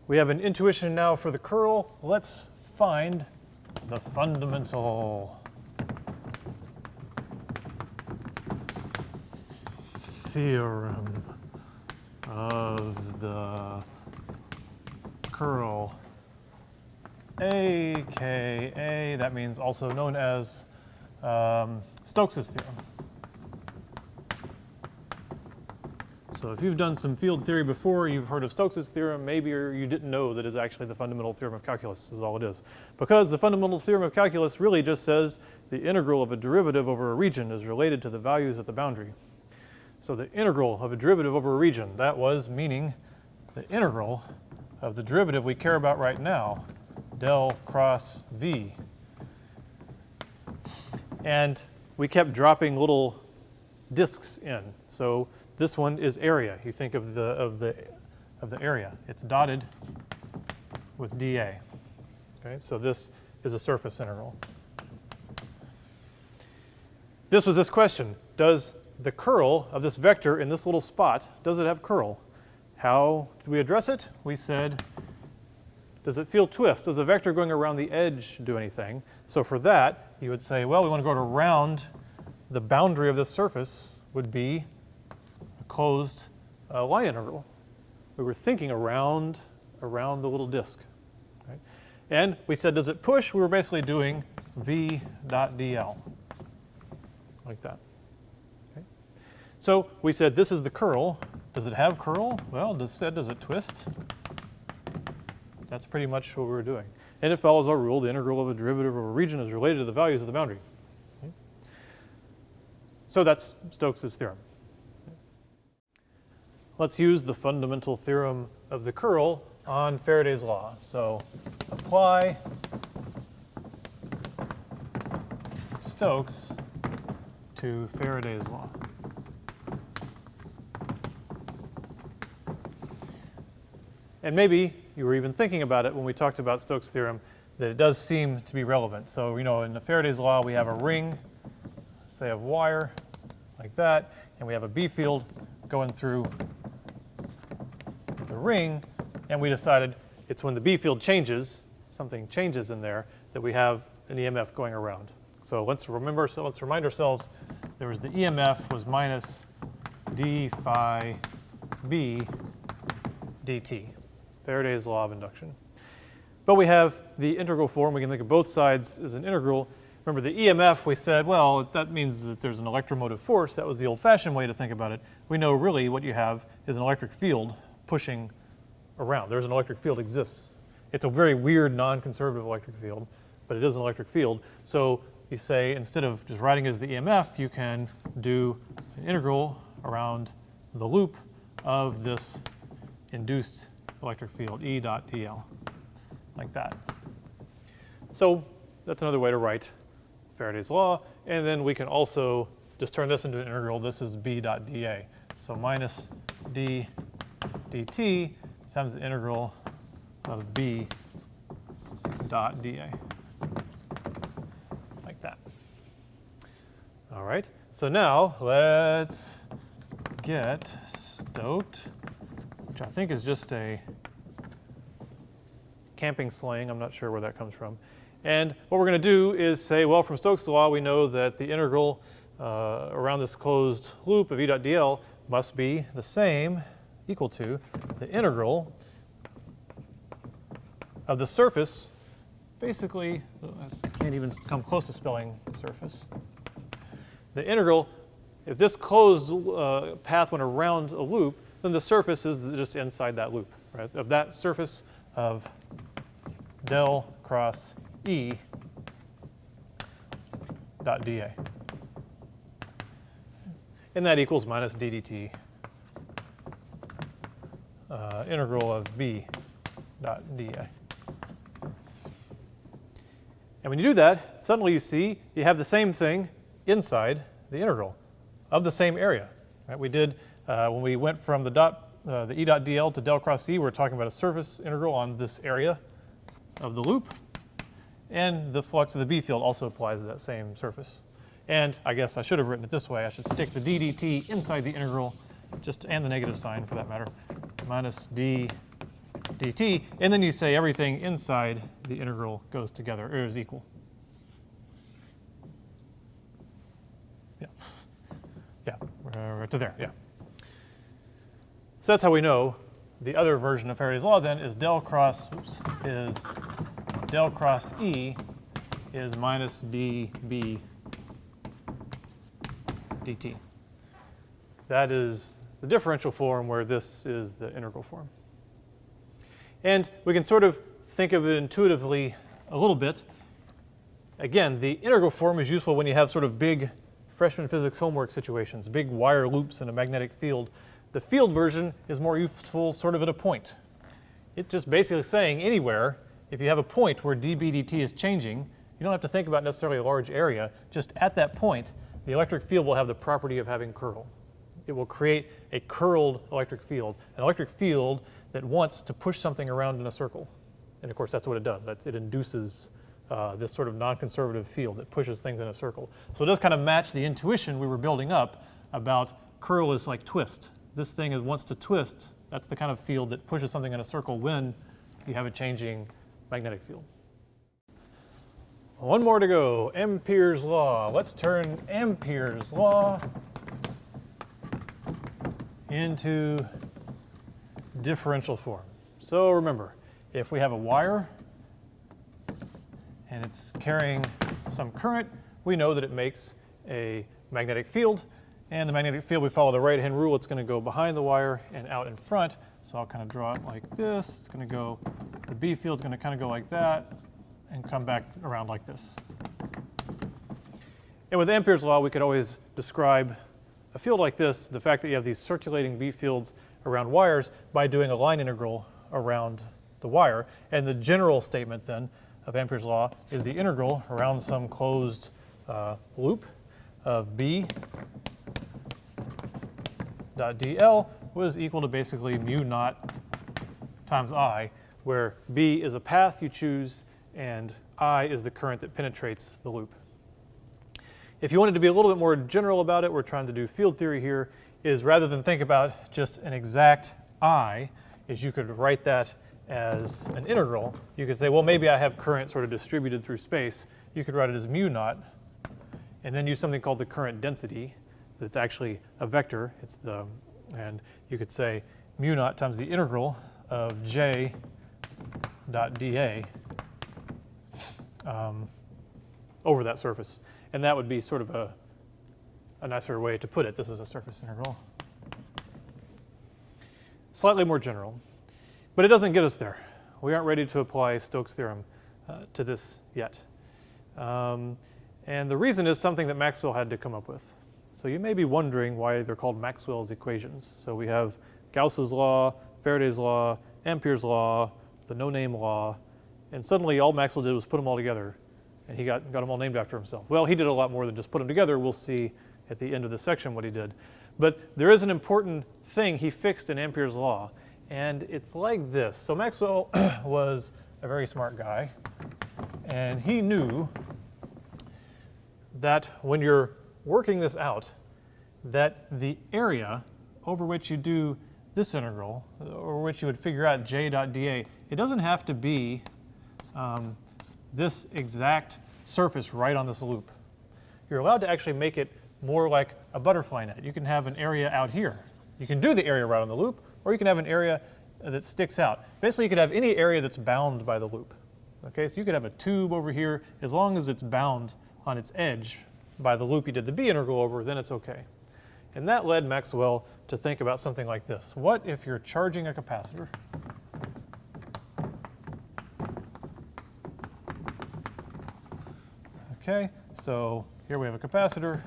we have an intuition now for the curl. Let's find the fundamental theorem of the curl, aka, that means also known as Stokes' theorem. So if you've done some field theory before, you've heard of Stokes' theorem, maybe you didn't know that it's actually the fundamental theorem of calculus is all it is. Because the fundamental theorem of calculus really just says the integral of a derivative over a region is related to the values at the boundary. So the integral of a derivative over a region, that was meaning the integral of the derivative we care about right now, del cross v. And we kept dropping little disks in. So this one is area. You think of the area. It's dotted with dA. Okay, so this is a surface integral. This was this question: does the curl of this vector in this little spot, does it have curl? How do we address it? We said, does it feel twist? Does the vector going around the edge do anything? So for that, you would say, well, we want to go around the boundary of this surface would be a closed line integral. We were thinking around the little disk. Right? And we said, does it push? We were basically doing v dot dl, like that. Okay? So we said, this is the curl. Does it have curl? Well, does it twist? That's pretty much what we were doing. And it follows our rule, the integral of a derivative of a region is related to the values of the boundary. Okay? So that's Stokes' theorem. Let's use the fundamental theorem of the curl on Faraday's law. So apply Stokes to Faraday's law. And maybe you were even thinking about it when we talked about Stokes' theorem, that it does seem to be relevant. So, you know, in the Faraday's law, we have a ring, say of wire, like that, and we have a B field going through the ring, and we decided it's when the B field changes, something changes in there, that we have an EMF going around. So let's remind ourselves there was the EMF was minus d phi b dt. Faraday's law of induction. But we have the integral form. We can think of both sides as an integral. Remember the EMF, we said, well, that means that there's an electromotive force. That was the old-fashioned way to think about it. We know really what you have is an electric field pushing around. There's an electric field exists. It's a very weird, non-conservative electric field, but it is an electric field. So you say, instead of just writing it as the EMF, you can do an integral around the loop of this induced electric field, E dot dl, like that. So that's another way to write Faraday's law. And then we can also just turn this into an integral. This is B dot dA. So minus d dt times the integral of B dot dA, like that. All right, so now let's get Stoked, which I think is just a camping slang. I'm not sure where that comes from. And what we're going to do is say, well, from Stokes' law, we know that the integral around this closed loop of E dot dl must be the same, equal to the integral of the surface. Basically, I can't even come close to spelling surface. The integral, if this closed path went around a loop, then the surface is just inside that loop, right? Of that surface of del cross E dot dA. And that equals minus d dt, integral of B dot dA. And when you do that, suddenly you see you have the same thing inside the integral of the same area. Right? We did, when we went from the E dot dl to del cross E, we were talking about a surface integral on this area of the loop. And the flux of the B field also applies to that same surface. And I guess I should have written it this way. I should stick the d dt inside the integral, and the negative sign for that matter, minus d dt, and then you say everything inside the integral goes together, or is equal. Yeah, yeah, to there, yeah. So that's how we know the other version of Faraday's law then is del cross E is minus dB dt. That is the differential form where this is the integral form. And we can sort of think of it intuitively a little bit. Again, the integral form is useful when you have sort of big freshman physics homework situations, big wire loops in a magnetic field. The field version is more useful sort of at a point. It's just basically saying anywhere, if you have a point where dB dt is changing, you don't have to think about necessarily a large area. Just at that point, the electric field will have the property of having curl. It will create a curled electric field, an electric field that wants to push something around in a circle. And of course, that's what it does. It induces this sort of non-conservative field that pushes things in a circle. So it does kind of match the intuition we were building up about curl is like twist. This thing wants to twist. That's the kind of field that pushes something in a circle when you have a changing magnetic field. One more to go, Ampere's law. Let's turn Ampere's law into differential form. So remember, if we have a wire and it's carrying some current, we know that it makes a magnetic field. And the magnetic field, we follow the right-hand rule. It's going to go behind the wire and out in front. So I'll kind of draw it like this. It's going to go, the B field is going to kind of go like that and come back around like this. And with Ampere's law, we could always describe a field like this, the fact that you have these circulating B fields around wires, by doing a line integral around the wire. And the general statement then of Ampere's law is the integral around some closed loop of B dot dl was equal to basically mu naught times I, where B is a path you choose and I is the current that penetrates the loop. If you wanted to be a little bit more general about it, we're trying to do field theory here, is rather than think about just an exact I, is you could write that as an integral. You could say, well, maybe I have current sort of distributed through space. You could write it as mu naught, and then use something called the current density. That's actually a vector. And you could say mu naught times the integral of J dot dA over that surface. And that would be sort of a nicer way to put it. This is a surface integral. Slightly more general, but it doesn't get us there. We aren't ready to apply Stokes' theorem to this yet. And the reason is something that Maxwell had to come up with. So you may be wondering why they're called Maxwell's equations. So we have Gauss's law, Faraday's law, Ampere's law, the no-name law, and suddenly all Maxwell did was put them all together, and he got them all named after himself. Well, he did a lot more than just put them together. We'll see at the end of this section what he did. But there is an important thing he fixed in Ampere's law, and it's like this. So Maxwell was a very smart guy, and he knew that when you're working this out, that the area over which you do this integral, or which you would figure out J dot dA, it doesn't have to be this exact surface right on this loop. You're allowed to actually make it more like a butterfly net. You can have an area out here. You can do the area right on the loop, or you can have an area that sticks out. Basically, you could have any area that's bound by the loop. Okay, so you could have a tube over here. As long as it's bound on its edge by the loop you did the B integral over, then it's okay. And that led Maxwell to think about something like this. What if you're charging a capacitor? Okay, so here we have a capacitor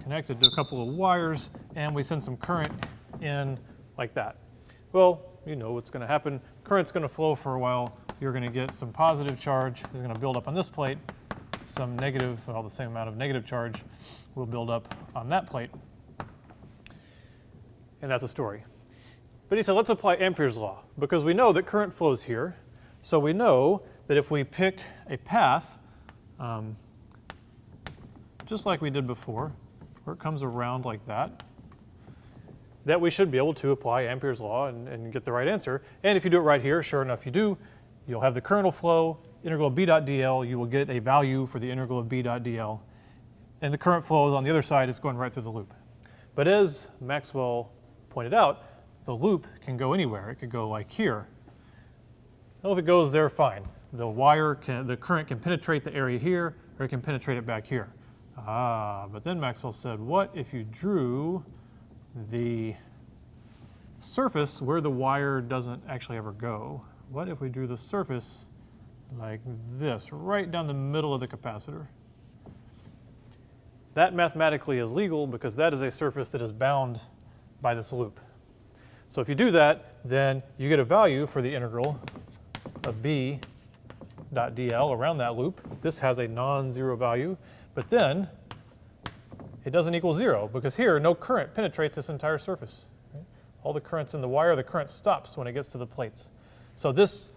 connected to a couple of wires, and we send some current in like that. Well, you know what's going to happen. Current's going to flow for a while. You're going to get some positive charge. It's going to build up on this plate. Some negative, well, the same amount of negative charge will build up on that plate. And that's a story. But he said, let's apply Ampere's law, because we know that current flows here. So we know that if we pick a path, just like we did before, where it comes around like that, that we should be able to apply Ampere's law and get the right answer. And if you do it right here, sure enough you do, you'll have the current will flow, integral of B dot dl, you will get a value for the integral of B dot dl. And the current flow on the other side is going right through the loop. But as Maxwell pointed out, the loop can go anywhere. It could go like here. Well, if it goes there, fine. The current can penetrate the area here, or it can penetrate it back here. But then Maxwell said, what if you drew the surface where the wire doesn't actually ever go? What if we drew the surface like this, right down the middle of the capacitor? That mathematically is legal because that is a surface that is bound by this loop. So if you do that, then you get a value for the integral of B dot dl around that loop. This has a non-zero value, but then it doesn't equal 0 because here no current penetrates this entire surface. Right? All the current's in the wire, the current stops when it gets to the plates. So this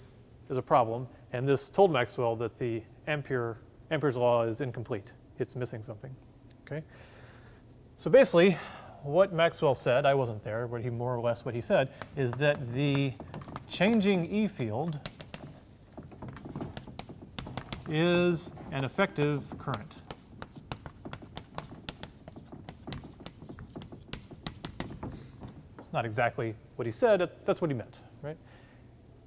is a problem, and this told Maxwell that the Ampere's law is incomplete. It's missing something. Okay? So basically, what Maxwell said, I wasn't there, but more or less what he said, is that the changing E field is an effective current. Not exactly what he said, that's what he meant, right?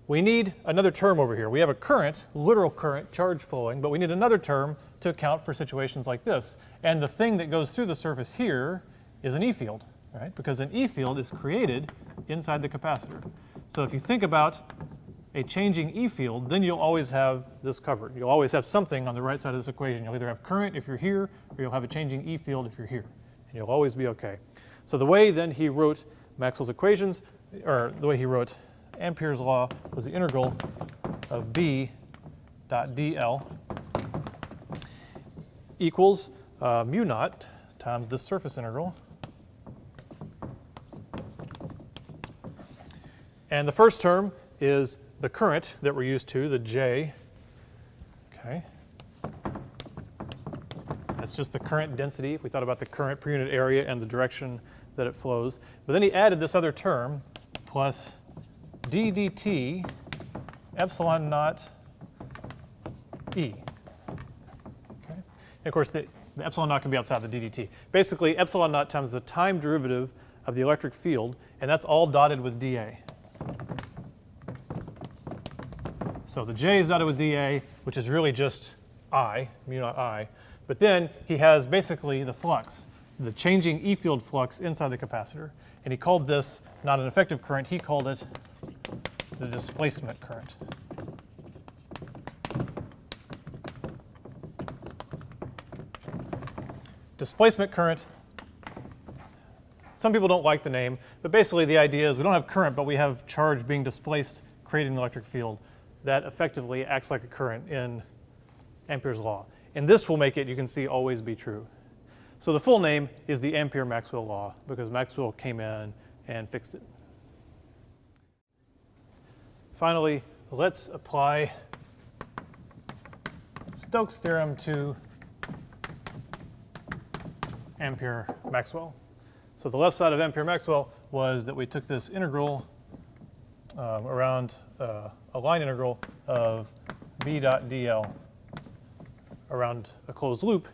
We need another term over here. We have a current, literal current, charge flowing, but we need another term to account for situations like this. And the thing that goes through the surface here is an E field, right? Because an E field is created inside the capacitor. So if you think about a changing E field, then you'll always have this covered. You'll always have something on the right side of this equation. You'll either have current if you're here, or you'll have a changing E field if you're here. And you'll always be okay. So the way then he wrote Maxwell's equations, or the way he wrote Ampere's law, was the integral of B dot dl equals mu naught times this surface integral. And the first term is the current that we're used to, the J. Okay. That's just the current density, if we thought about the current per unit area and the direction that it flows. But then he added this other term, plus d dt epsilon naught E. Okay. And of course, the epsilon naught can be outside the ddt. Basically, epsilon naught times the time derivative of the electric field, and that's all dotted with dA. So the J is dotted with dA, which is really just I, mu naught I. But then he has basically the flux, the changing E field flux inside the capacitor. And he called this not an effective current, he called it the displacement current. Displacement current, some people don't like the name, but basically the idea is we don't have current, but we have charge being displaced, creating an electric field that effectively acts like a current in Ampere's law. And this will make it, you can see, always be true. So the full name is the Ampere-Maxwell law because Maxwell came in and fixed it. Finally, let's apply Stokes' theorem to Ampere-Maxwell. So the left side of Ampere-Maxwell was that we took this integral around a line integral of B dot dl around a closed loop.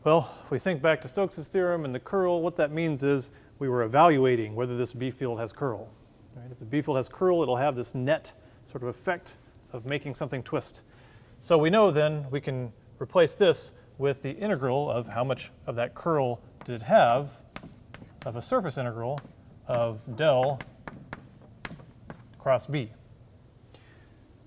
Well, if we think back to Stokes' theorem and the curl, what that means is we were evaluating whether this B field has curl. Right? If the B field has curl, it'll have this net sort of effect of making something twist. So we know then we can replace this with the integral of how much of that curl did it have of a surface integral of del cross B.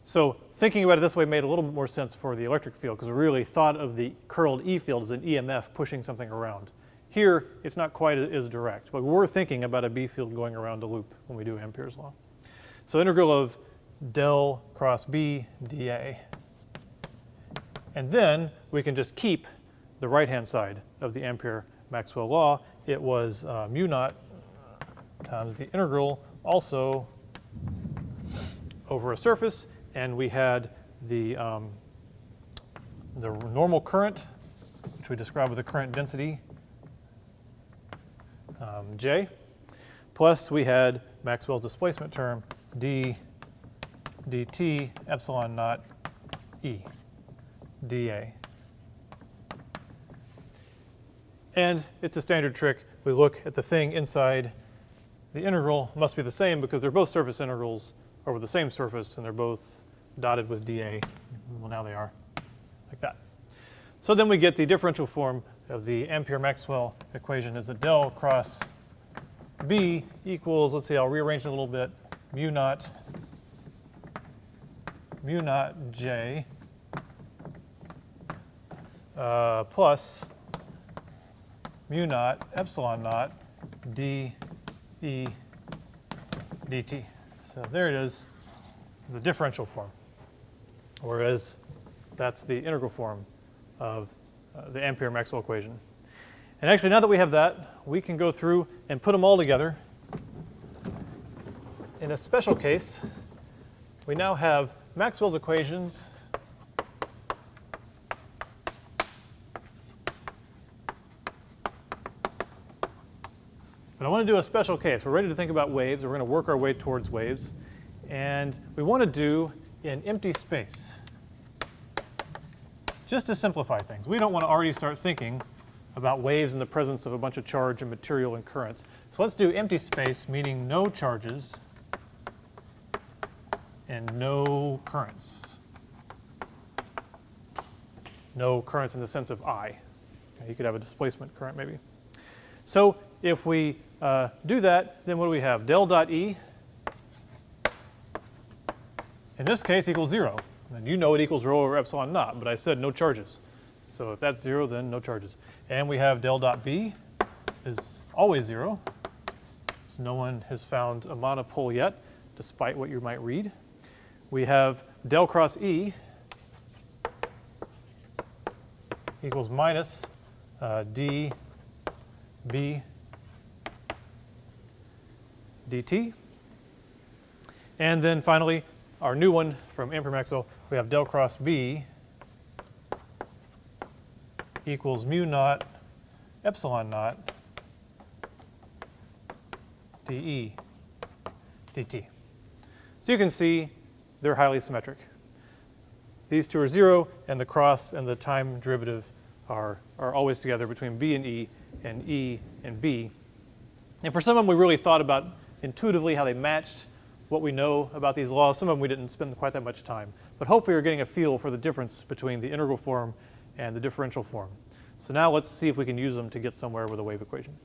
So thinking about it this way made a little bit more sense for the electric field because we really thought of the curled E field as an EMF pushing something around. Here, it's not quite as direct, but we're thinking about a B field going around a loop when we do Ampere's law. So integral of del cross B dA. And then we can just keep the right-hand side of the Ampere-Maxwell law. It was mu naught times the integral also over a surface, and we had the normal current, which we describe with the current density, J. plus we had Maxwell's displacement term, d dt epsilon naught e dA. And it's a standard trick. We look at the thing inside the integral, must be the same because they're both surface integrals over the same surface, and they're both dotted with dA. Well, now they are, like that. So then we get the differential form of the Ampere-Maxwell equation is that del cross B equals, let's see, I'll rearrange it a little bit, mu naught J plus mu naught epsilon naught d e dt. So there it is, the differential form, whereas that's the integral form of the Ampere-Maxwell equation. And actually, now that we have that, we can go through and put them all together. In a special case, we now have Maxwell's equations but I want to do a special case. We're ready to think about waves. We're going to work our way towards waves. And we want to do in empty space, just to simplify things. We don't want to already start thinking about waves in the presence of a bunch of charge and material and currents. So let's do empty space, meaning no charges and no currents. No currents in the sense of I. You could have a displacement current maybe. So if we do that, then what do we have? Del dot E, in this case, equals 0. And you know it equals rho over epsilon naught, but I said no charges. So if that's 0, then no charges. And we have del dot B is always 0. So no one has found a monopole yet, despite what you might read. We have del cross E equals minus d B dt. And then finally, our new one from Ampere-Maxwell, we have del cross B equals mu naught epsilon naught dE dt. So you can see they're highly symmetric. These two are 0, and the cross and the time derivative are always together between B and E and B. And for some of them, we really thought about intuitively how they matched what we know about these laws. Some of them we didn't spend quite that much time. But hopefully you're getting a feel for the difference between the integral form and the differential form. So now let's see if we can use them to get somewhere with a wave equation.